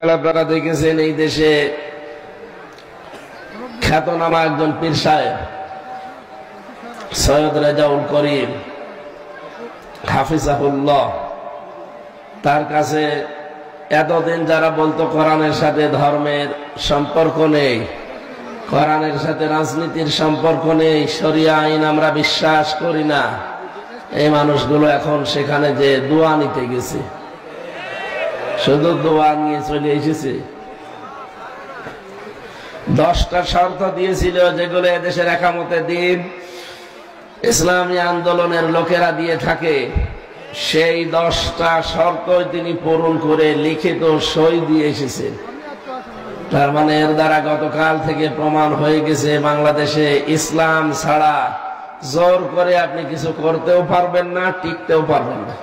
আপনারা দেখেছেন এই দেশে খ্যাতনামা একজন পীর সাহেব সৈয়দ রেজাউল করিম হাফিজাহুল্লাহ, তার কাছে এতদিন যারা বলতো কোরআনের সাথে ধর্মের সম্পর্ক নেই, কোরআনের সাথে রাজনীতির সম্পর্ক নেই, শরিয়া আইন আমরা বিশ্বাস করি না, এই মানুষগুলো এখন সেখানে যে দোয়া নিতে গেছে, শুধু দোয়া নিয়ে চলে এসেছে। 10টা শর্ত দিয়েছিল যেগুলো এদেশের একামতে দিন ইসলামী আন্দোলনের লোকেরা দিয়ে থাকে, সেই 10টা শর্ত তিনি পূরণ করে লিখিত সই দিয়ে এসেছেন। তার মানে এর দ্বারা গতকাল থেকে প্রমাণ হয়ে গেছে বাংলাদেশে ইসলাম ছাড়া জোর করে আপনি কিছু করতেও পারবেন না, টিকতেও পারবেন না।